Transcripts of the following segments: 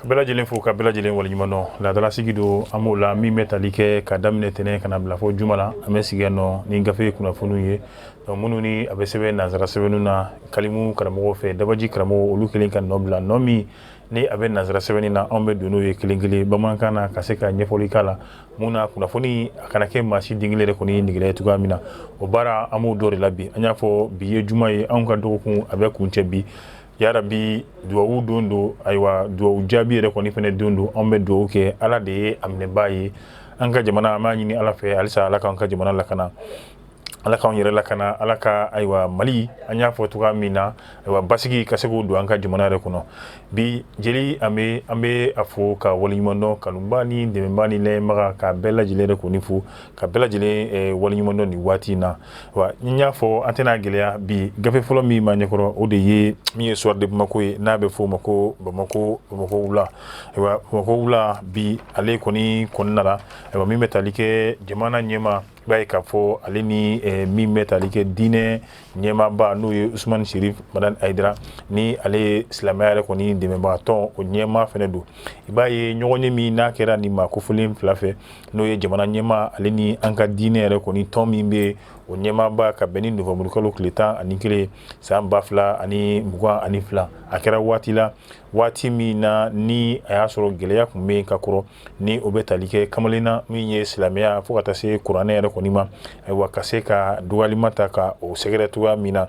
Bela jelen fo ka bela jelen waliɲumandɔn ladala sigi do an b'o la min bɛ tali kɛ ka daminɛ tɛnɛ kana bila fɔ juma la an bɛ sigi nɔ ni gafe kunnafoniw ye minnu ni a bɛ sɛbɛn nanzara sɛbɛnnu na kalimu karamɔgɔ fɛ dabaji karamɔgɔ olu kelen ka nɔ bila nɔ min ni a bɛ nanzara sɛbɛnni na anw bɛ don n'o ye kelen kelen bamanankan na ka se ka ɲɛfɔli k'a la mun na kunnafoni a kana kɛ maa si den kelen yɛrɛ kɔni nɛgɛla cogoya min na o baara an b'o dɔ de la bi an y'a fɔ bi ye juma ye anw ka dɔgɔkun a bɛ kuncɛ bi yarabi duwawu don do ayiwa duwawu jaabi yɛrɛ kɔni fɛnɛ don do anw bɛ duwawu kɛ ala de ye a minɛbaa ye an ka jamana an b'a ɲini ala fɛ halisa ala k'an ka jamana lakana ala k'anw yɛrɛ lakana ala ka ayiwa mali an y'a fɔ cogoya min na ayiwa basigi ka se k'o don an ka jamana yɛrɛ kɔnɔ bi jeli an bɛ a fɔ ka waleɲumandɔn kanuba ni dɛmɛba ni lɛnbaga ka bɛɛ lajɛlen yɛrɛ kɔni fo ka bɛɛ lajɛlen waleɲumandɔn nin waati in na wa n y'a fɔ an tɛna gɛlɛya bi gafe fɔlɔ min b'a ɲɛkɔrɔ o de ye min ye soir de bamako ye n'a bɛ fɔ o ma ko bamako wula ayiwa bamako wula bi ale kɔni kɔnɔna la ayiwa min bɛ tali kɛ jamana ɲɛma i b'a ye k'a fɔ ale ni min bɛ tali kɛ diinɛ ɲɛmaaba n'o ye Usumani Sherif Madani Ayidara ni ale ye silamɛya yɛrɛ kɔni dɛmɛbagatɔ o ɲɛma fɛnɛ don i b'a ye ɲɔgɔn ye min n'a kɛra nin maa kofolen fila fɛ n'o ye jamana ɲɛma ale ni an ka diinɛ yɛrɛ kɔni tɔn min bɛ o ɲɛmaaba ka bɛn ni novembre kalo tile 11 san 2022 a kɛra waati la waati min na ni a y'a sɔrɔ gɛlɛya kun bɛ ka kɔrɔ ni o bɛ tali kɛ kamalenna min ye silamɛya fo ka taa se kuranɛ yɛrɛ kɔni ma ayiwa ka se ka dɔgɔyalima ta ka o sɛgɛrɛ cogoya min na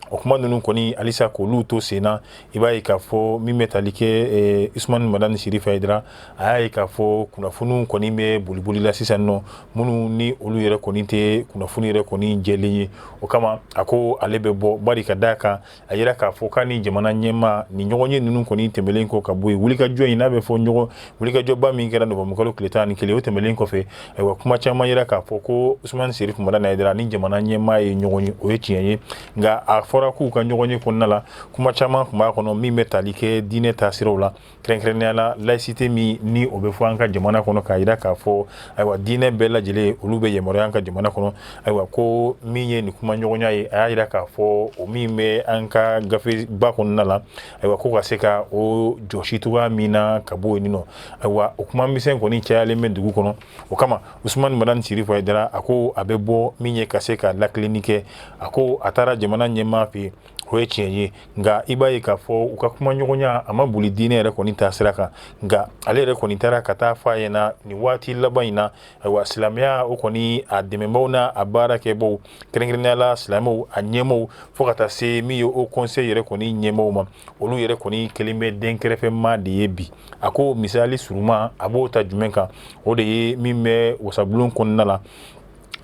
o kuma ninnu kɔni halisa k'olu to sen na i b'a ye k'a fɔ min bɛ tali kɛ Usumani Madani Sherif Ayidara a y'a ye k'a fɔ kunnafoniw kɔni bɛ boliboli la sisan nɔ minnu ni olu yɛrɛ kɔni tɛ kunnafoni yɛrɛ kɔni jɛlen ye o kama a ko ale bɛ bɔ bari ka d'a kan a yira k'a fɔ k'a ni jamana ɲɛma ni ɲɔgɔn ye ninnu kɔni tɛmɛlen kɔ ka bɔ yen wulikajɔ in n'a bɛ fɔ wulikajɔba min kɛra novembre kalo tile 11 o tɛmɛlen kɔfɛ ayiwa kuma caman yira k'a fɔ ko Usumani Sherif Madani Ayidara ni jamana ɲɛma ye ɲɔgɔn ye o ye tiɲɛ ye nka a fɔra k'u ka ɲɔgɔn ye kɔnɔna la kuma caman tun b'a kɔnɔ min bɛ tali kɛ diinɛ taasiraw la kɛrɛnkɛrɛnnenya la laïcité min ni o bɛ fɔ an ka jamana kɔnɔ k'a jira k'a fɔ ayiwa diinɛ bɛɛ lajɛlen olu bɛ yamaruya an ka jamana kɔnɔ ayiwa ko min ye nin kuma ɲɔgɔnya ye a y'a jira k'a fɔ o min bɛ an ka gafeba kɔnɔna la ayiwa ko ka se ka o jɔsi cogoya min na ka bɔ yen nɔ ayiwa o kuma misɛn kɔni cayalen bɛ dugu kɔnɔ o kama Usumani Madani Sherif Ayidara a ko a bɛ bɔ min ye ka se ka lakilenni kɛ a ko a taara jamana ɲɛmaa fɛ o ye tiɲɛ ye nka i b'a ye k'a fɔ u ka kuma ɲɔgɔnya a ma boli diinɛ yɛrɛ kɔni ta sira kan nka ale yɛrɛ kɔni taara ka taa fɔ a ɲɛna nin waati laban in na ayiwa silamɛya o kɔni a dɛmɛbaaw n'a a baarakɛbaaw kɛrɛnkɛrɛnnenya la silamɛw a ɲɛmaaw fo ka taa se min ye o conseil yɛrɛ kɔni ɲɛmaaw ma olu yɛrɛ kɔni kelen bɛ den kɛrɛfɛma de ye bi a ko misali suruma a b'o ta jumɛn kan o de ye min bɛ wasabulon kɔnɔna la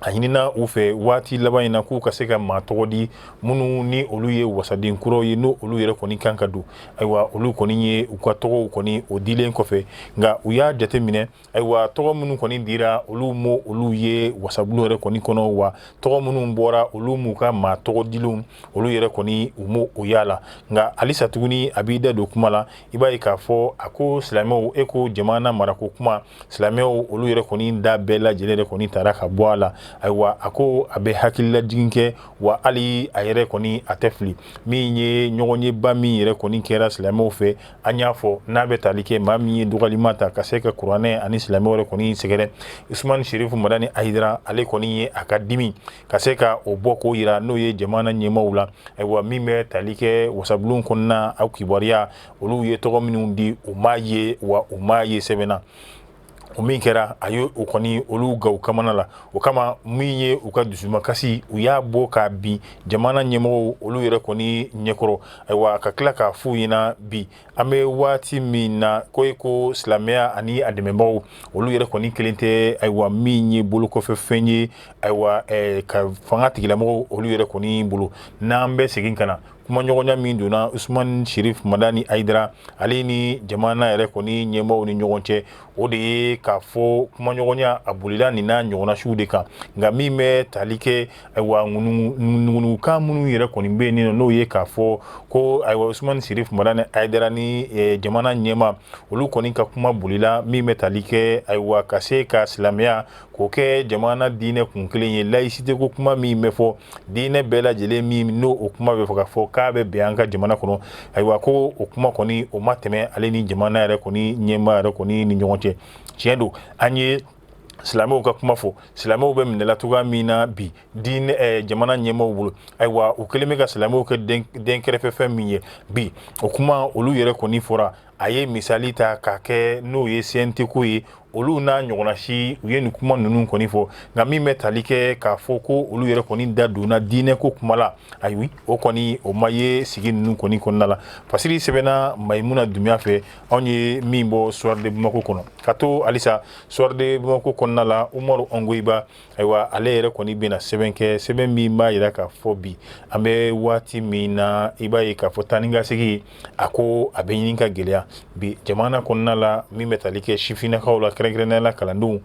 a ɲinina u fɛ waati laban in na k'u ka se ka maa tɔgɔ di minnu ni olu ye wasaden kuraw ye n'o olu yɛrɛ kɔni kan ka don ayiwa olu kɔni ye u ka tɔgɔw kɔni o dilen kɔfɛ nka u y'a jate minɛ ayiwa tɔgɔ minnu kɔni dira olu mo olu ye wasabulon yɛrɛ kɔni kɔnɔ wa tɔgɔ minnu bɔra olu m'u ka maa tɔgɔ dilenw olu yɛrɛ kɔni u mo o y'a la nka halisa tuguni a b'i da don kuma la i b'a ye k'a fɔ a ko silamɛw e ko jamana marako kuma silamɛw olu yɛrɛ kɔni da bɛɛ lajɛlen yɛrɛ kɔni taara ka bɔ a la ayiwa a ko a bɛ hakililajigin kɛ wa hali a yɛrɛ kɔni a tɛ fili min ye ɲɔgɔn ye ba min yɛrɛ kɔni kɛra silamɛw fɛ an y'a fɔ n'a bɛ tali kɛ maa min ye dɔgɔlima ta ka se ka kuranɛ ani silamɛw yɛrɛ kɔni sɛgɛrɛ Usumani Sherif Madani Ayidara ale kɔni ye a ka dimi ka se ka o bɔ k'o yira n'o ye jamana ɲɛmaaw la ayiwa min bɛ tali kɛ wasabulon kɔnɔna aw kibaruya olu ye tɔgɔ minnu di u m'a ye wa u m'a ye sɛbɛnna o min kɛra a ye o kɔni olu gaw kamana la o kama min ye u ka dusumakasi u y'a bɔ k'a bin jamana ɲɛmɔgɔw olu yɛrɛ kɔni ɲɛkɔrɔ ayiwa ka tila k'a f'u ɲɛna bi an bɛ waati min na ko silamɛya ani a dɛmɛbagaw olu yɛrɛ kɔni kelen tɛ ayiwa min ye bolokɔfɛ fɛn ye ayiwa ka fanga tigilamɔgɔw olu yɛrɛ kɔni bolo n'an bɛ segin ka na kuma ɲɔgɔnya min donna Usman Shirif Madani Aidara ale ni jamana yɛrɛ kɔni ɲɛmaaw ni ɲɔgɔn cɛ o de ye k'a fɔ kuma ɲɔgɔnya a bolila nin n'a ɲɔgɔnna suw de kan nka min bɛ tali kɛ ayiwa ŋunukan minnu yɛrɛ kɔni bɛ yen n'o ye k'a fɔ ko ayiwa Usman Shirif Madani Aidara ni jamana ɲɛmaa olu kɔni ka kuma bolila min bɛ tali kɛ ayiwa ka se ka silamɛya k'o kɛ jamana diinɛ kun kelen ye laïcité ko kuma min bɛ fɔ diinɛ bɛɛ lajɛlen min n'o o kuma bɛ fɔ ka fɔ k'a bɛ bɛn an ka jamana kɔnɔ ayiwa ko o kuma kɔni o ma tɛmɛ ale ni jamana yɛrɛ kɔni ɲɛmaa yɛrɛ kɔni ni ɲɔgɔn cɛ tiɲɛ don an ye silamɛw ka kuma fɔ silamɛw bɛ minɛla cogoya min na bi diinɛ jamana ɲɛmaaw bolo ayiwa u kelen bɛ ka silamɛw kɛ den kɛrɛfɛ fɛn min ye bi o kuma olu yɛrɛ kɔni fɔra a ye misali ta k'a kɛ n'o ye CNT ko ye olu n'a ɲɔgɔnna si u ye nin kuma ninnu kɔni fɔ nka min bɛ tali kɛ k'a fɔ ko olu yɛrɛ kɔni da donna diinɛ ko kuma la ayi o kɔni o ma ye sigi ninnu kɔni kɔnɔna la fasiri sɛbɛnna Mayimuna Dunbiya fɛ anw ye min bɔ Soir de Bamako kɔnɔ ka to halisa Soir de Bamako kɔnɔna la Umaru Ongoyiba ayiwa ale yɛrɛ kɔni bɛna sɛbɛn kɛ sɛbɛn min b'a jira k'a fɔ bi an bɛ waati min na i b'a ye k'a fɔ taa ni ka segin a ko a bɛ ɲini ka gɛlɛya bi jamana kɔnɔna la min bɛ tali kɛ sifinnakaw la kɛrɛnkɛrɛnnenya la kalandenw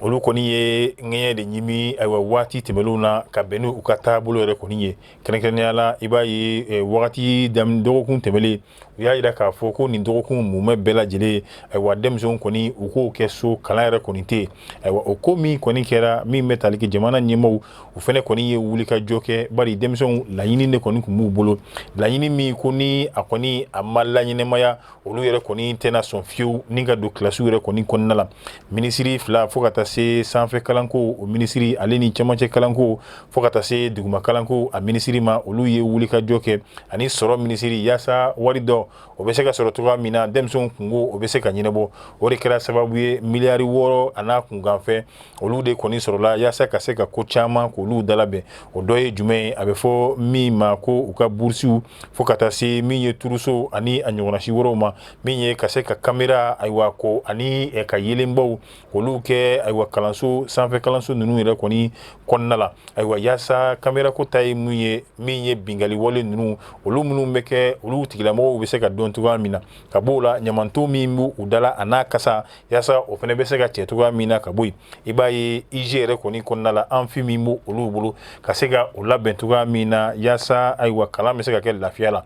olu kɔni ye ŋɛɲɛ de ɲimi ayiwa waati tɛmɛlenw na ka bɛn n'u ka taabolo yɛrɛ kɔni ye kɛrɛnkɛrɛnnenya la i b'a ye wagati dɔgɔkun tɛmɛlen u y'a jira k'a fɔ ko nin dɔgɔkun mumɛ bɛɛ lajɛlen ayiwa denmisɛnw kɔni u k'o kɛ so kalan yɛrɛ kɔni tɛ yen ayiwa o ko min kɔni kɛra min bɛ tali kɛ jamana ɲɛmaaw u fɛnɛ kɔni ye wulikajɔ kɛ bari denmisɛnw laɲini de kɔni tun b'u bolo laɲini min ko ni a kɔni a ma laɲɛnɛmaya olu yɛrɛ kɔni tɛna sɔn fiyewu ni ka don kilasiw yɛrɛ kɔni kɔnɔna la minisiri fila fo ka taa se sanfɛ kalanko o minisiri ale ni cɛmancɛ kalanko fo ka taa se duguma kalanko a minisiri ma olu ye wulikajɔ kɛ ani sɔrɔ minisiri yaasa wari dɔ o bɛ se ka sɔrɔ cogoya min na denmisɛnw kungo o bɛ se ka ɲɛnabɔ o de kɛra sababu ye miliyari 6 a n'a kunkanfɛ olu de kɔni sɔrɔla yaasa ka se ka ko caman k'olu dalabɛn o dɔ ye jumɛn ye a bɛ fɔ min ma ko u ka burusiw fo ka taa se min ye turuso ani a ɲɔgɔnnasi wɛrɛw ma min ye ka se ka kamera ayiwa ko ani ka yelenbaw k'olu kɛ ayiwa kalanso sanfɛ kalanso ninnu yɛrɛ kɔni kɔnɔna la ayiwa yaasa kamera ko ta ye min ye bingali wale ninnu olu minnu bɛ kɛ olu tigilamɔgɔw bɛ se ka dɔn cogoya min na ka b'o la ɲamanto min b'u u dala a n'a kasa yaasa o fana bɛ se ka cɛ cogoya min na ka bɔ yen i b'a ye IG yɛrɛ kɔni kɔnɔna la amphi min b'u olu bolo ka se ka o labɛn cogoya min na yaasa ayiwa kalan bɛ se ka kɛ lafiya la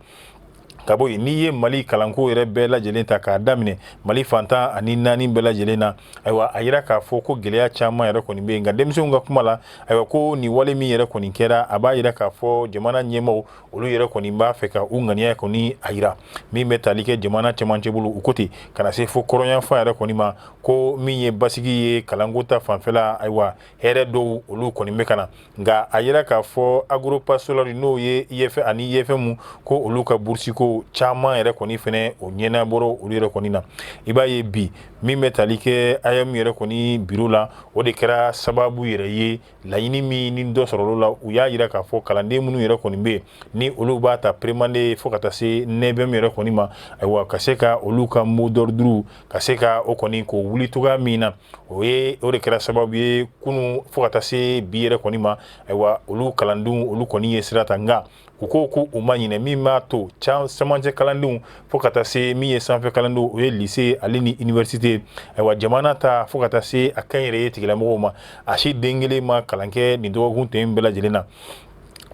ka bɔ yen n'i ye Mali kalanko yɛrɛ bɛɛ lajɛlen ta k'a daminɛ Mali fantan ani naani bɛɛ lajɛlen na ayiwa a yira k'a fɔ ko gɛlɛya caman yɛrɛ kɔni bɛ yen nka denmisɛnw ka kuma la ayiwa ko nin wale min yɛrɛ kɔni kɛra a b'a yira k'a fɔ jamana ɲɛmaaw olu yɛrɛ kɔni b'a fɛ ka u ŋaniya kɔni a yira min bɛ tali kɛ jamana cɛmancɛ bolo u ko ten ka na se fo kɔrɔnyanfan yɛrɛ kɔni ma ko min ye basigi ye kalanko ta fanfɛla ayiwa hɛrɛ dɔw olu kɔni bɛ ka na nka a yira k'a fɔ agropastorali n'o ye IEF ani IEFM ko olu ka burusiko caman yɛrɛ kɔni fɛnɛ o ɲɛnabɔrɔ olu yɛrɛ kɔni na i b'a ye bi min bɛ tali kɛ AYM yɛrɛ kɔni biro la o de kɛra sababu yɛrɛ ye laɲini min ni dɔ sɔrɔla la u y'a yira k'a fɔ kalanden minnu yɛrɛ kɔni bɛ yen ni olu b'a ta prémandé fo ka taa se NBM yɛrɛ kɔni ma ayiwa ka se ka olu ka mot d'ordre ka se ka o kɔni k'o wuli cogoya min na o de kɛra sababu ye kunu fo ka taa se bi yɛrɛ kɔni ma ayiwa olu kalandenw olu kɔni ye sira ta nka u ko ko u ma ɲinɛ min b'a to camancɛ kalandenw fo ka taa se min ye sanfɛ kalandenw o ye lycée ale ni université ayiwa jamana ta fo ka taa se a kɛnyɛrɛye tigilamɔgɔw ma a si den kelen ma kalan kɛ nin dɔgɔkun tɛmɛn bɛɛ lajɛlen na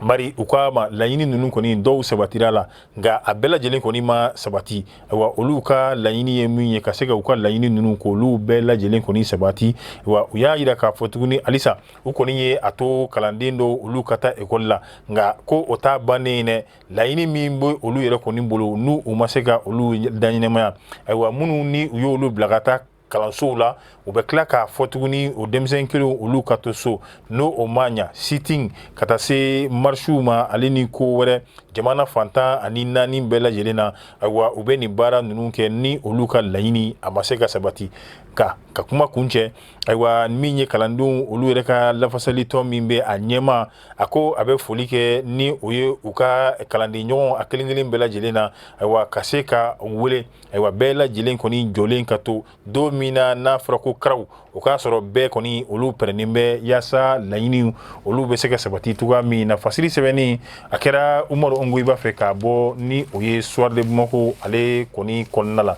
bari u k'a ma laɲini ninnu kɔni dɔw sabatira la nka a bɛɛ lajɛlen kɔni ma sabati ayiwa olu ka laɲini ye min ye ka se ka u ka laɲini ninnu k'olu bɛɛ lajɛlen kɔni sabati ayiwa u y'a yira k'a fɔ tuguni halisa u kɔni ye a to kalanden dɔw olu ka taa ekɔli la nka ko o t'a bannen dɛ laɲini min bɛ olu yɛrɛ kɔni bolo n'u u ma se ka olu daɲɛnɛmaya ayiwa minnu ni u y'olu bila ka taa kalansow la u bɛ tila k'a fɔ tuguni o denmisɛn kelen olu ka to so n'o o ma ɲa sitting ka taa se marsiw ma ale ni ko wɛrɛ jamana fantan ani naani bɛɛ lajɛlen na ayiwa u bɛ nin baara ninnu kɛ ni olu ka laɲini a ma se ka sabati ka kuma kun cɛ ayiwa min ye kalandenw olu yɛrɛ ka lafasalitɔ min bɛ a ɲɛma a ko a bɛ foli kɛ ni o ye u ka kalanden ɲɔgɔn a kelen kelen bɛɛ lajɛlen na ayiwa ka se ka wele ayiwa bɛɛ lajɛlen kɔni jɔlen ka to don min na n'a fɔra ko karaw o k'a sɔrɔ bɛɛ kɔni olu pɛrɛnnen bɛ yaasa laɲiniw olu bɛ se ka sabati cogoya min na fasiri sɛbɛnni a kɛra Umaru Ongoyiba fɛ k'a bɔ ni o ye Soir de Bamako ale kɔni kɔnɔna la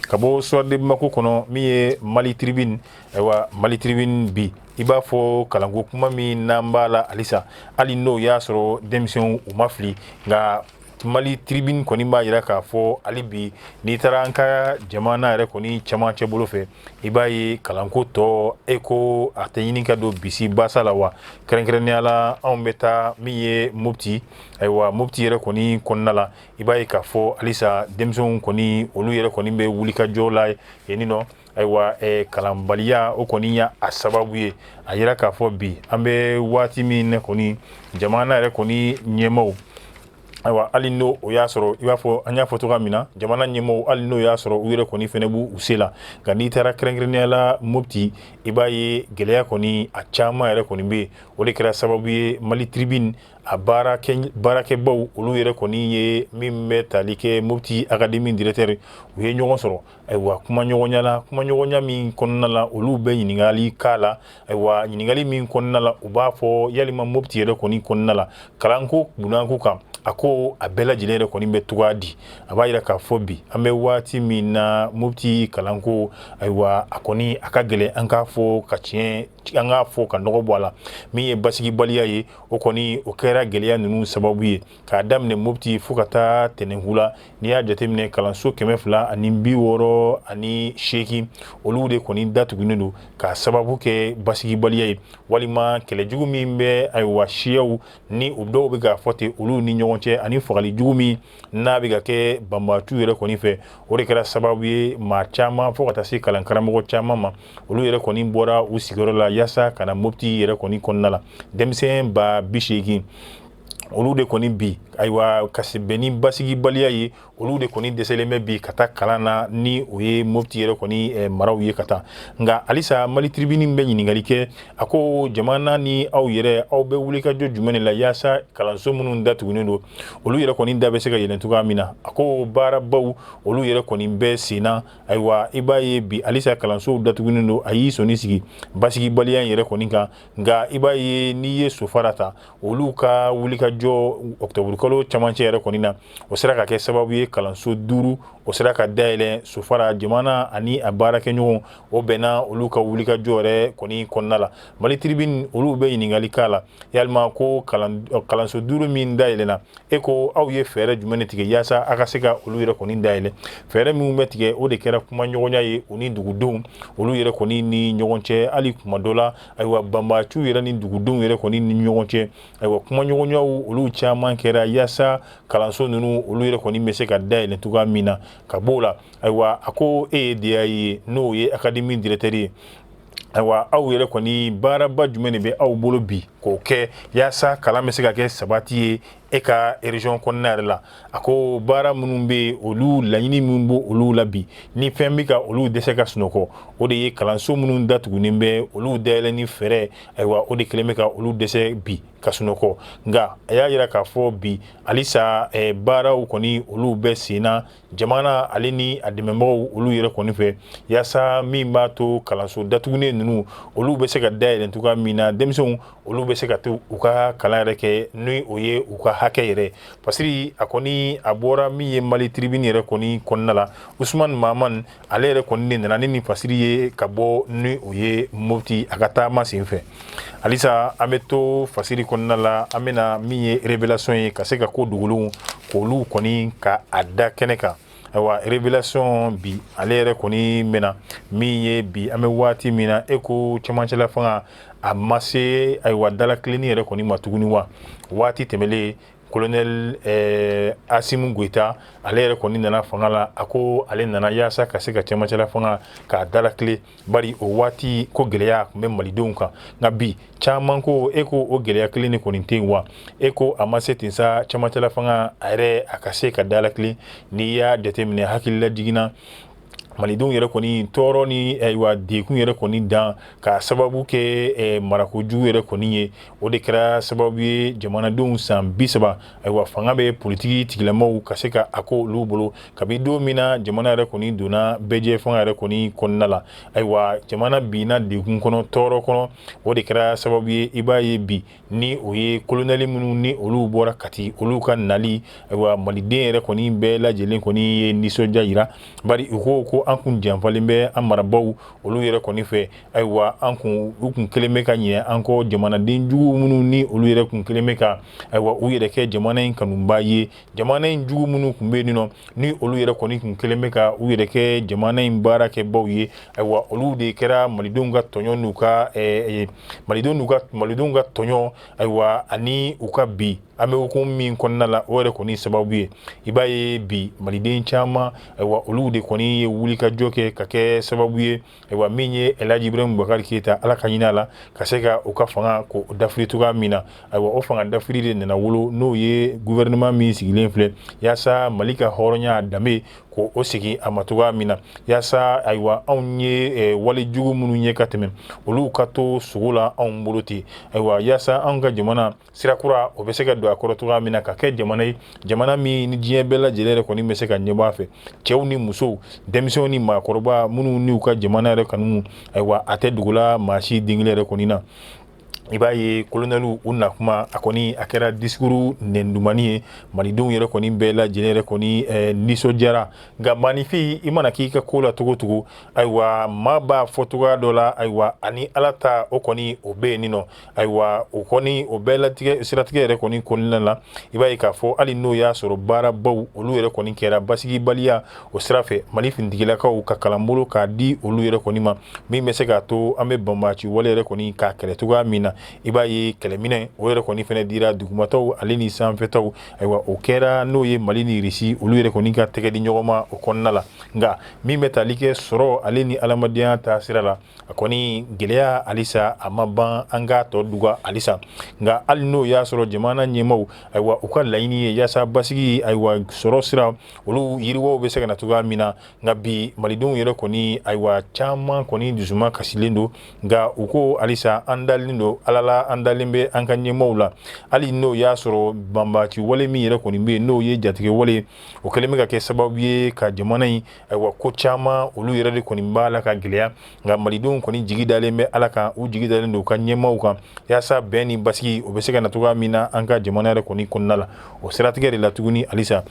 ka bɔ Soir de Bamako kɔnɔ min ye Mali Tribune ayiwa Mali Tribune bi i b'a fɔ kalanko kuma min n'an b'a la halisa hali n'o y'a sɔrɔ denmisɛnw u ma fili nka Mali Tribune kɔni b'a yira k'a fɔ hali bi n'i taara an ka jamana yɛrɛ kɔni camancɛ bolo fɛ i b'a ye kalanko tɔ e ko a tɛ ɲini ka don bisi basa la wa kɛrɛnkɛrɛnnenya la anw bɛ taa min ye Mopti ayiwa Mopti yɛrɛ kɔni kɔnɔna la i b'a ye k'a fɔ halisa denmisɛnw kɔni olu yɛrɛ kɔni bɛ wulikajɔ la yen nɔ ayiwa kalanbaliya o kɔni y'a sababu ye a yira k'a fɔ bi an bɛ waati min na kɔni jamana yɛrɛ kɔni ɲɛmaaw ayiwa hali n'o o y'a sɔrɔ i b'a fɔ an y'a fɔ cogoya min na jamana ɲɛmaaw hali n'o y'a sɔrɔ u yɛrɛ kɔni fɛnɛ b'u se la nka n'i taara kɛrɛnkɛrɛnnenya la Mopti i b'a ye gɛlɛya kɔni a caman yɛrɛ kɔni bɛ yen o de kɛra sababu ye Mali Tribune a baarakɛbaw olu yɛrɛ kɔni ye min bɛ tali kɛ Mopti Academy directeur u ye ɲɔgɔn sɔrɔ ayiwa kumaɲɔgɔnya min kɔnɔna la olu bɛ ɲininkali k'a la ayiwa ɲininkali min kɔnɔna la u b'a fɔ yalima Mopti yɛrɛ kɔni kɔnɔna la kalanko bunanko kan a ko a bɛɛ lajɛlen yɛrɛ kɔni bɛ cogoya di a b'a yira k'a fɔ bi an bɛ waati min na Mopti kalanko ayiwa a kɔni a ka gɛlɛn an k'a fɔ ka tiɲɛ an k'a fɔ ka nɔgɔ bɔ a la min ye basigibaliya ye o kɔni o kɛra gɛlɛya ninnu sababu ye k'a daminɛ Mopti fo ka taa Tɛnɛnku la n'i y'a jateminɛ kalanso 268 olu de kɔni datugunen don k'a sababu kɛ basigibaliya ye walima kɛlɛjugu min bɛ ayiwa siyaw ni u dɔw bɛ k'a fɔ ten olu ni ɲɔgɔn cɛ ani fagali jugu min n'a bɛ ka kɛ banbaatu yɛrɛ kɔni fɛ o de kɛra sababu ye maa caman fo ka taa se kalankaramɔgɔ caman ma olu yɛrɛ kɔni bɔra u sigiyɔrɔ la yaasa ka na Mopti yɛrɛ kɔni kɔnɔna la denmisɛn ba 80 olu de kɔni bi ayiwa kasi bɛn ni basigibaliya ye olu de kɔni dɛsɛlen bɛ bi ka taa kalan na ni o ye Mopti yɛrɛ kɔni maraw ye ka taa nka halisa Mali Tribune bɛ ɲininkali kɛ a ko jamana ni aw yɛrɛ aw bɛ wulikajɔ jumɛn de la yaasa kalanso minnu datugunen don olu yɛrɛ kɔni da bɛ se ka yɛlɛn cogoya min na a ko baarabaw olu yɛrɛ kɔni bɛ sen na ayiwa i b'a ye bi halisa kalansow datugunen don a y'i sɔnni sigi basigibaliya in yɛrɛ kɔni kan nka i b'a ye n'i ye sofara ta olu ka wulikajɔ Octobre kalo camancɛ yɛrɛ kɔni na o sera ka kɛ sababu ye kalanso 5 o sera ka dayɛlɛ sofara jamana ani a baarakɛɲɔgɔn o bɛnna olu ka wulikajɔ yɛrɛ kɔni kɔnɔna la Mali Tribune olu bɛ ɲininkali k'a la yalima ko kalanso 5 min dayɛlɛna e ko aw ye fɛɛrɛ jumɛn de tigɛ yaasa a ka se ka olu yɛrɛ kɔni dayɛlɛ fɛɛrɛ minnu bɛ tigɛ o de kɛra kumaɲɔgɔnya ye u ni dugudenw olu yɛrɛ kɔni ni ɲɔgɔn cɛ hali kuma dɔ la ayiwa banbaaciw yɛrɛ ni dugudenw yɛrɛ kɔni ni ɲɔgɔn cɛ ayiwa kumaɲɔgɔnyaw olu caman kɛra yaasa kalanso ninnu olu yɛrɛ kɔni bɛ se ka dayɛlɛ cogoya min na ka b'o la ayiwa a ko e ye DA ye n'o ye Academy directeur ye ayiwa aw yɛrɛ kɔni baaraba jumɛn de bɛ aw bolo bi k'o kɛ yaasa kalan bɛ se ka kɛ sabati ye e ka région kɔnɔna yɛrɛ la a ko baara minnu bɛ olu laɲini minnu bɛ olu la bi ni fɛn bɛ ka olu dɛsɛ ka sunɔgɔ o de ye kalanso minnu datugunen bɛ olu dayɛlɛ ni fɛɛrɛ ayiwa o de kɛlen bɛ ka olu dɛsɛ bi ka sunɔgɔ nka a y'a yira k'a fɔ bi halisa baaraw kɔni olu bɛ sen na jamana ale ni a dɛmɛbagaw olu yɛrɛ kɔni fɛ yaasa min b'a to kalanso datugunen ninnu olu bɛ se ka dayɛlɛ cogoya min na denmisɛnw olu bɛ se ka to u ka kalan yɛrɛ kɛ ni o ye u ka hakɛ yɛrɛ parce que a kɔni a bɔra min ye Mali Tribune yɛrɛ kɔni kɔnɔna la Usumani Mahamani ale yɛrɛ kɔni de nana ni fasiri ye ka bɔ ni o ye Mopti a ka taama sen fɛ halisa an bɛ to fasiri kɔnɔna la an bɛna min ye révélation ye ka se ka ko dogolenw k'olu kɔni ka a da kɛnɛ kan ayiwa révélation bi ale yɛrɛ kɔni mɛna min ye bi an bɛ waati min na e ko cɛmancɛla fanga a ma se ayiwa dalakilenni yɛrɛ kɔni ma tuguni wa waati tɛmɛlen colonel Asimu Goita ale yɛrɛ kɔni nana fanga la a ko ale nana yaasa ka se ka cɛmancɛla fanga k'a dalakile bari o waati ko gɛlɛya tun bɛ malidenw kan nka bi caman ko e ko o gɛlɛya kelen de kɔni tɛ yen wa e ko a ma se ten sa cɛmancɛla fanga a yɛrɛ a ka se ka dalakile n'i y'a jateminɛ hakilila jiginna malidenw yɛrɛ kɔni tɔɔrɔ ni ayiwa dekun yɛrɛ kɔni dan ka sababu kɛ marakojugu yɛrɛ kɔni ye o de kɛra sababu ye jamanadenw san 30 ayiwa fanga bɛ politiki tigilamaw ka se ka a ko olu bolo kabi don min na jamana yɛrɛ kɔni donna bɛjɛ fanga yɛrɛ kɔni kɔnɔna la ayiwa jamana binna dekun kɔnɔ tɔɔrɔ kɔnɔ o de kɛra sababu ye i b'a ye bi ni o ye kolonɛli minnu ni olu bɔra Kati olu ka nali ayiwa maliden yɛrɛ kɔni bɛɛ lajɛlen kɔni ye nisɔndiya yira bari u ko an kun janfalen bɛ an marabaw olu yɛrɛ kɔni fɛ ayiwa u kun kelen bɛ ka ɲɛ an kɔ jamanaden jugu minnu ni olu yɛrɛ kun kelen bɛ ka ayiwa u yɛrɛ kɛ jamana in kanuba ye jamana in jugu minnu kun bɛ yen nɔ ni olu yɛrɛ kɔni kun kelen bɛ ka u yɛrɛ kɛ jamana in baarakɛbaw ye ayiwa olu de kɛra malidenw ka tɔɲɔ n'u ka malidenw ka tɔɲɔ ayiwa ani u ka bi an bɛ hukumu min kɔnɔna la o yɛrɛ kɔni sababu ye i b'a ye bi maliden caman ayiwa olu de kɔni ye wulikajɔ kɛ ka kɛ sababu ye ayiwa min ye Elhaji Ibrahim Bubakari Keyita ala ka ɲin'a la ka se ka u ka fanga ko dafiri cogoya min na ayiwa o fanga dafiri de nana wolo n'o ye gouvernement min sigilen filɛ yaasa Mali ka hɔrɔnya danbe ko o sigi a ma cogoya min na yaasa ayiwa anw ye wale jugu minnu ye ka tɛmɛ olu ka to sogo la anw bolo ten ayiwa yaasa anw ka jamana sirakura o bɛ se ka don a kɔrɔ cogoya min na ka kɛ jamana ye jamana min ni diɲɛ bɛɛ lajɛlen yɛrɛ kɔni bɛ se ka ɲɛbɔ a fɛ cɛw ni musow denmisɛnw ni maakɔrɔba minnu n'u ka jamana yɛrɛ kanu ayiwa a tɛ dugula maa si den kelen yɛrɛ kɔni na i b'a ye kolonɛliw u nakuma a kɔni a kɛra discours nɛndumani ye malidenw yɛrɛ kɔni bɛɛ lajɛlen yɛrɛ kɔni nisɔndiyara nka maanifin i mana k'i ka ko la cogo cogo ayiwa maa b'a fɔ cogoya dɔ la ayiwa ani ala ta o kɔni o bɛ yen nin nɔ ayiwa o kɔni o bɛɛ siratigɛ yɛrɛ kɔni kɔnɔna la i b'a ye k'a fɔ hali n'o y'a sɔrɔ baarabaw olu yɛrɛ kɔni kɛra basigibaliya o sira fɛ Mali finitigilakaw ka kalanbolo k'a di olu yɛrɛ kɔni ma min bɛ se k'a to an bɛ banbaci wale yɛrɛ kɔni k'a kɛlɛ cogoya min na i b'a ye kɛlɛminɛ o yɛrɛ kɔni fɛnɛ dira dugumataw ale ni sanfɛtaw ayiwa o kɛra n'o ye Mali ni Irisi olu yɛrɛ kɔni ka tɛgɛ di ɲɔgɔn ma o kɔnɔna la nka min bɛ tali kɛ sɔrɔ ale ni adamadenya ta sira la a kɔni gɛlɛya halisa a ma ban an ka tɔ duga halisa nka hali n'o y'a sɔrɔ jamana ɲɛmaw ayiwa u ka laɲini ye yaasa basigi ayiwa sɔrɔ sira olu yiriwaw bɛ se ka na cogoya min na nka bi malidenw yɛrɛ kɔni ayiwa caman kɔni dusuma kasilen don nka u ko halisa an dalen don ala la an dalen bɛ an ka ɲɛmaw la hali n'o y'a sɔrɔ banbaci wale min yɛrɛ kɔni bɛ yen n'o ye jatigɛ wale o kɛlen bɛ ka kɛ sababu ye ka jamana in ayiwa ko caman olu yɛrɛ de kɔni b'a la ka gɛlɛya nka malidenw kɔni jigi dalen bɛ ala kan u jigi dalen don u ka ɲɛmaw kan yaasa bɛn ni basigi o bɛ se ka na cogoya min na an ka jamana yɛrɛ kɔni kɔnɔna la o siratigɛ de la tuguni halisa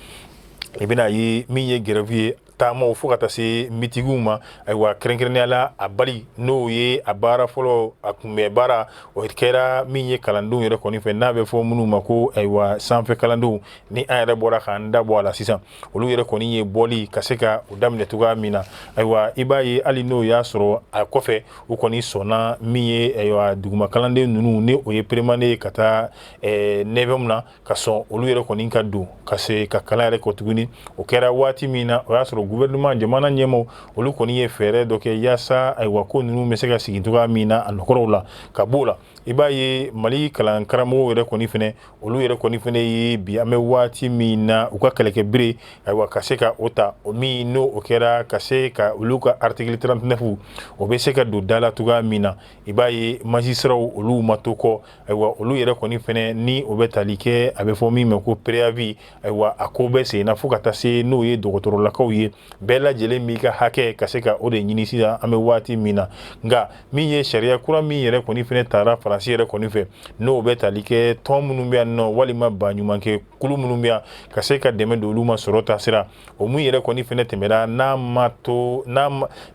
i bɛna ye min ye grève ye taamaw fo ka taa se mitigiw ma ayiwa kɛrɛnkɛrɛnnenya la a bali n'o ye a baara fɔlɔ a kunbɛ baara o kɛra min ye kalandenw yɛrɛ kɔni fɛ n'a bɛ fɔ minnu ma ko ayiwa sanfɛ kalandenw ni an yɛrɛ bɔra k'an da bɔ a la sisan olu yɛrɛ kɔni ye bɔli ka se ka o daminɛ cogoya min na ayiwa i b'a ye hali n'o y'a sɔrɔ a kɔfɛ u kɔni sɔnna min ye ayiwa duguma kalanden ninnu ni o ye peremane ye ka taa nɛfɛnw na ka sɔn olu yɛrɛ kɔni ka don ka se ka kalan yɛrɛ kɔ tuguni o kɛra waati min na o y'a sɔrɔ gouvernement jamana ɲɛmaw olu kɔni ye fɛɛrɛ dɔ kɛ yaasa ayiwa ko ninnu bɛ se ka sigi cogoya min na a nɔkɔrɔw la ka b'o la i b'a ye Mali kalan karamɔgɔw yɛrɛ kɔni fɛnɛ olu yɛrɛ kɔni fɛnɛ ye bi an bɛ waati min na u ka kɛlɛkɛ bere ayiwa ka se ka o ta o min n'o o kɛra ka se ka olu ka article 39 o bɛ se ka don da la cogoya min na i b'a ye magistratw olu ma to kɔ ayiwa olu yɛrɛ kɔni fɛnɛ ni o bɛ tali kɛ a bɛ fɔ min ma ko préavis ayiwa a ko bɛ senna fo ka taa se n'o ye dɔgɔtɔrɔlakaw ye bɛɛ lajɛlen b'i ka hakɛ ka se ka o de ɲini sisan an bɛ waati min na nka min ye sariya kura min yɛrɛ kɔni fɛnɛ taara faransi yɛrɛ kɔni fɛ n'o bɛ tali kɛ tɔn minnu bɛ yan nɔ walima baɲumankɛ kulu minnu bɛ yan ka se ka dɛmɛ don olu ma sɔrɔ ta sira o min yɛrɛ kɔni fɛnɛ tɛmɛra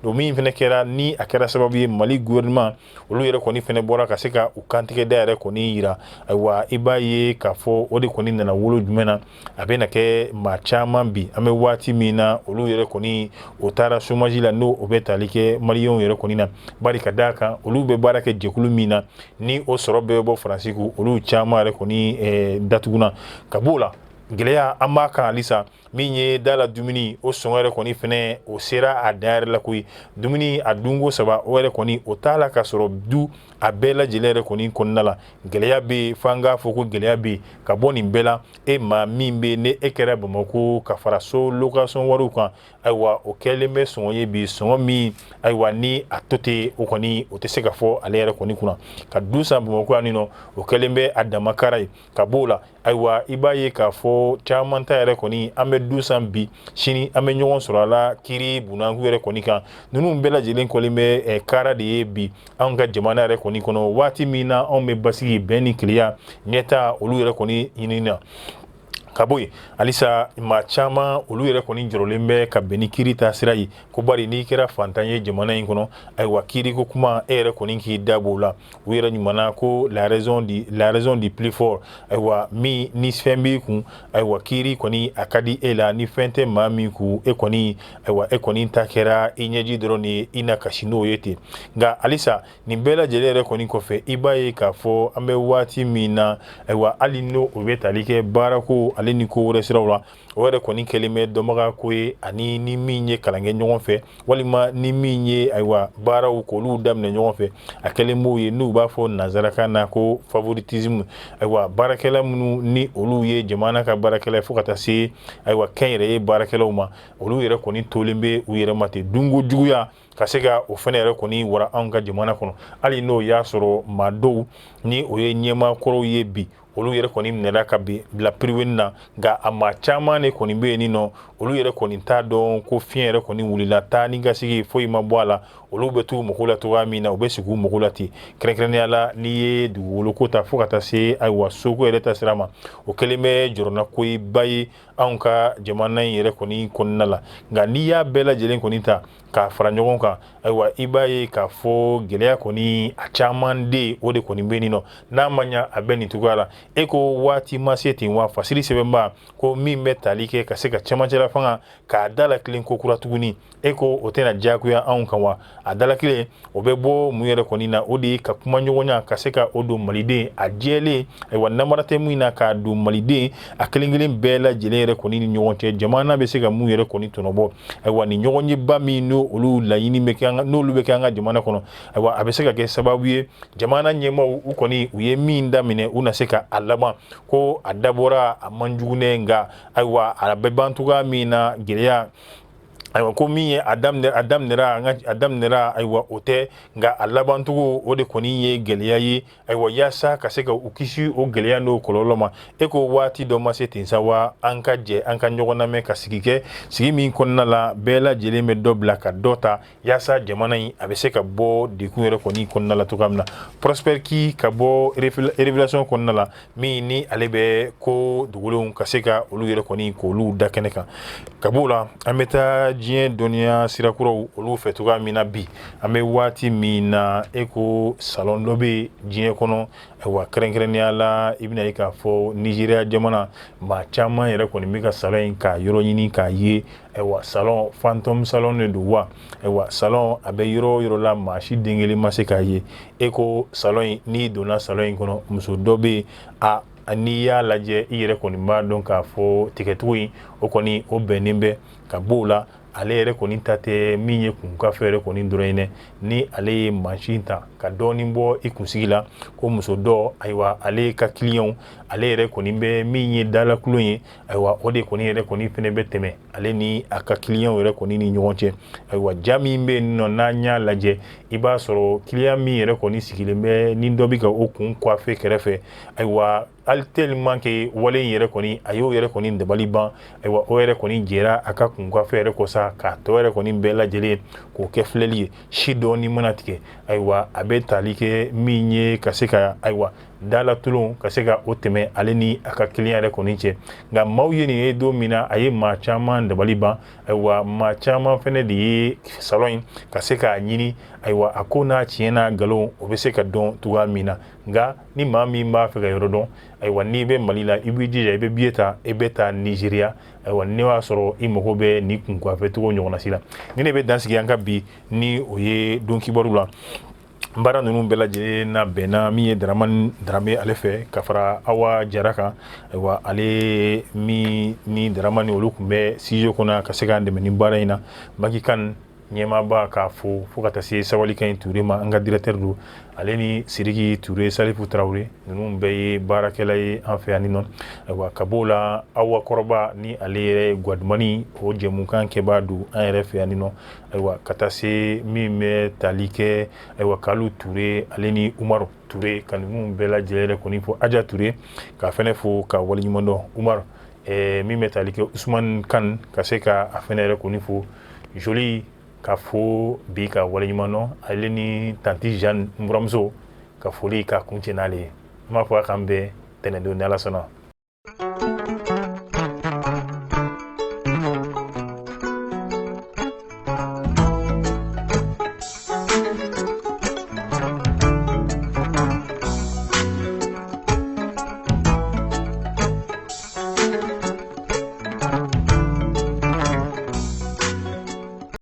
o min fɛnɛ kɛra ni a kɛra sababu ye Mali gouvernement olu yɛrɛ kɔni fɛnɛ bɔra ka se ka u kantigɛ da yɛrɛ kɔni yira ayiwa i b'a ye k'a fɔ o de kɔni nana wolo jumɛn na a bɛ na kɛ maa caman bi an bɛ waati min na olu yɛrɛ kɔni o taara chômage la n'o o bɛ tali kɛ maliyɛnw yɛrɛ kɔni na bari ka d'a kan olu bɛ baara kɛ jɛkulu min na ni o sɔrɔ bɛɛ bɛ bɔ faransi kun olu caman yɛrɛ kɔni datuguna ka b'o la gɛlɛya an b'a kan halisa min ye da la dumuni o sɔngɔ yɛrɛ kɔni fɛnɛ o sera a dan yɛrɛ la koyi dumuni a dunko saba o yɛrɛ kɔni o t'a la ka sɔrɔ du a bɛɛ lajɛlen yɛrɛ kɔni kɔnɔna la gɛlɛya bɛ f'an k'a fɔ ko gɛlɛya bɛ ka bɔ nin bɛɛ la e maa min bɛ ne e kɛra Bamako ka fara so location wariw kan ayiwa o kɛlen bɛ sɔngɔ ye bi sɔngɔ min ayiwa ni a to ten o kɔni o tɛ se ka fɔ ale yɛrɛ kɔni kunna ka du san Bamako yan nɔ o kɛlen bɛ a damakara ye ka b'o la ayiwa i b'a ye k'a fɔ caman ta yɛrɛ kɔni an bɛ du san bi sini an bɛ ɲɔgɔn sɔrɔ a la kiri bunanku yɛrɛ kɔni kan ninnu bɛɛ lajɛlen kɔni bɛ kara de ye bi anw ka jamana yɛrɛ kɔni kɔnɔ waati min na anw bɛ basigi bɛn ni keleya ɲɛta olu yɛrɛ kɔni ɲini na ka bɔ yen halisa maa caman olu yɛrɛ kɔni jɔrɔlen bɛ ka bɛn ni kiiri ta sira ye ko bari n'i kɛra fantan ye jamana in kɔnɔ ayiwa kiiri ko kuma e yɛrɛ kɔni k'i da b'o la u yɛrɛ ɲumana ko la raison du plus fort ayiwa min ni fɛn b'i kun ayiwa kiiri kɔni a ka di e la ni fɛn tɛ maa min kun e kɔni ayiwa e kɔni ta kɛra i ɲɛji dɔrɔn de ye i na kasi n'o ye ten nka halisa nin bɛɛ lajɛlen yɛrɛ kɔni kɔfɛ i b'a ye k'a fɔ an bɛ waati min na ayiwa hali n'o o bɛ tali kɛ baarako ale ni ko wɛrɛ siraw la o yɛrɛ kɔni kɛlen bɛ dɔnbaga ko ye ani ni min ye kalan kɛ ɲɔgɔn fɛ walima ni min ye ayiwa baaraw k'olu daminɛ ɲɔgɔn fɛ a kɛlen b'o ye n'u b'a fɔ nanzarakan na ko favoritisme ayiwa baarakɛla minnu ni olu ye jamana ka baarakɛla fo ka taa se ayiwa kɛnyɛrɛye baarakɛlaw ma olu yɛrɛ kɔni tolen bɛ u yɛrɛ ma ten dunko juguya ka se ka o fɛnɛ yɛrɛ kɔni wara anw ka jamana kɔnɔ hali n'o y'a sɔrɔ maa dɔw ni o ye ɲɛmaa kɔrɔw ye bi olu yɛrɛ kɔni minɛra ka bila piriweni na nka a maa caman de kɔni bɛ yen nin nɔ olu yɛrɛ kɔni t'a dɔn ko fiɲɛ yɛrɛ kɔni wulila taa ni ka sigi foyi ma bɔ a la olu bɛ t'u mago la cogoya min na u bɛ sigi u mago la ten kɛrɛnkɛrɛnnenya la n'i ye dugukoloko ta fo ka taa se ayiwa soko yɛrɛ ta sira ma o kɛlen bɛ jɔrɔna koba ye anw ka jamana in yɛrɛ kɔni kɔnɔna la nka n'i y'a bɛɛ lajɛlen kɔni ta k'a fara ɲɔgɔn kan ayiwa i b'a ye k'a fɔ gɛlɛya kɔni a caman de o de kɔni bɛ nin nɔ n'a ma ɲa a bɛ nin cogoya la e ko waati ma se ten wa fasiri sɛbɛnba ko min bɛ tali kɛ ka se ka cɛmancɛla fanga k'a dalakilen ko kura tuguni e ko o tɛna diyagoya anw kan wa a dalakilen o bɛ bɔ mun yɛrɛ kɔni na o de ye ka kuma ɲɔgɔnya ka se ka o don maliden a jɛlen ayiwa namara tɛ min na k'a don maliden a kelen kelen bɛɛ lajɛlen yɛrɛ kɔni ni ɲɔgɔn cɛ jamana bɛ se ka mun yɛrɛ kɔni tɔnɔbɔ ayiwa ni ɲɔgɔn ye ba min n'olu laɲini bɛ kɛ n'olu bɛ kɛ an ka jamana kɔnɔ ayiwa a bɛ se ka kɛ sababu ye jamana ɲɛmaaw u kɔni u ye min daminɛ u na se ka a laban ko a dabɔra a man jugunɛ nka ayiwa a bɛ ban cogoya min na gɛlɛya ayiwa ko min ye a daminɛra ayiwa o tɛ nka a labancogo o de kɔni ye gɛlɛya ye ayiwa yaasa ka se ka u kisi o gɛlɛya n'o kɔlɔlɔ ma e ko waati dɔ ma se ten sa wa an ka jɛ an ka ɲɔgɔn lamɛn ka sigi kɛ sigi min kɔnɔna la bɛɛ lajɛlen bɛ dɔ bila ka dɔ ta yaasa jamana in a bɛ se ka bɔ dekun yɛrɛ kɔni kɔnɔna la cogoya min na Prosper Key ka bɔ révélation kɔnɔna la min ni ale bɛ ko dugulenw ka se ka olu yɛrɛ kɔni k'olu da kɛnɛ kan ka b'o la an bɛ taa diɲɛ dɔnniya sirakuraw olu fɛ cogoya min na bi an bɛ waati min na e ko salon dɔ bɛ diɲɛ kɔnɔ ayiwa kɛrɛnkɛrɛnnenya la i bɛna ye k'a fɔ Nizeriya jamana maa caman yɛrɛ kɔni bɛ ka salon in ka yɔrɔ ɲini k'a ye ayiwa salon phantom salon de don wa ayiwa salon a bɛ yɔrɔ o yɔrɔ la maa si den kelen ma se k'a ye e ko salon in n'i donna salon in kɔnɔ muso dɔ bɛ yen n'i y'a lajɛ i yɛrɛ kɔni b'a dɔn k'a fɔ tigɛcogo in o kɔni o bɛnnen bɛ ka b'o la ale yɛrɛ kɔni ta tɛ min ye kunkafɛ yɛrɛ kɔni dɔrɔn ye dɛ ni ale ye mansin ta ka dɔɔnin bɔ i kunsigi la ko muso dɔ ayiwa ale ka client ale yɛrɛ kɔni bɛ min ye dalakulon ye ayiwa o de kɔni yɛrɛ kɔni fɛnɛ bɛ tɛmɛ ale ni a ka client yɛrɛ kɔni ni ɲɔgɔn cɛ ayiwa ja min bɛ yen nɔ n'an y'a lajɛ i b'a sɔrɔ client min yɛrɛ kɔni sigilen bɛ ni dɔ bɛ ka o kun coiffe kɛrɛfɛ ayiwa hali tellement que wale in yɛrɛ kɔni a y'o yɛrɛ kɔni dabali ban ayiwa o yɛrɛ kɔni jɛra a ka kun coiffe yɛrɛ kɔ sa k'a tɔ yɛrɛ kɔni bɛɛ lajɛlen k'o kɛ filɛli ye si dɔɔni mana tigɛ ayiwa a bɛ tali kɛ min ye ka se ka ayiwa dalatulon ka se ka o tɛmɛ ale ni a ka client yɛrɛ kɔni cɛ nka maaw ye nin ye don min na a ye maa caman dabali ban ayiwa maa caman fɛnɛ de ye salon in ka se k'a ɲini ayiwa a ko n'a tiɲɛ n'a nkalon o bɛ se ka dɔn cogoya min na nka ni maa min b'a fɛ ka yɔrɔ dɔn ayiwa n'i bɛ Mali la i b'i jija i bɛ billet ta i bɛ taa Nizeriya ayiwa ne y'a sɔrɔ i mago bɛ nin kunkanfɛ cogo ɲɔgɔnna si la ni ne bɛ dansigi an ka bi ni o ye don kibaru la baara ninnu bɛɛ lajɛlen na bɛnna min ye Daramani Darame ale fɛ ka fara Awa Jara kan ayiwa ale min ni Daramani olu tun bɛ studio kɔnɔ ka se k'an dɛmɛ ni baara in na Maki Kane ɲɛmaaba k'a fo ka taa se Sawalikɛɲɛ Ture ma an ka directeur don ale ni Sidiki Ture Salifu Tarawele ninnu bɛɛ ye baarakɛla ye an fɛ yan ni nɔ ayiwa ka b'o la Awa Kɔrɔba ni ale yɛrɛ Gwadumani o jɛmukan kɛbaa don an yɛrɛ fɛ yan ni nɔ ayiwa ka taa se min bɛ tali kɛ ayiwa Kalu Ture ale ni Umaru Ture ka ninnu bɛɛ lajɛlen yɛrɛ kɔni fo Aja Ture ka fɛnɛ fo ka waleɲuman dɔn Umaru min bɛ tali kɛ Usumani Kane ka se ka a fɛnɛ yɛrɛ kɔni fo Joli ka fo bi ka waleɲuman dɔn ale ni tanti Jeanne n buramuso ka foli ka kuncɛ n'ale ye n b'a fɔ a k'an bɛn tɛnɛndon ni Ala sɔnna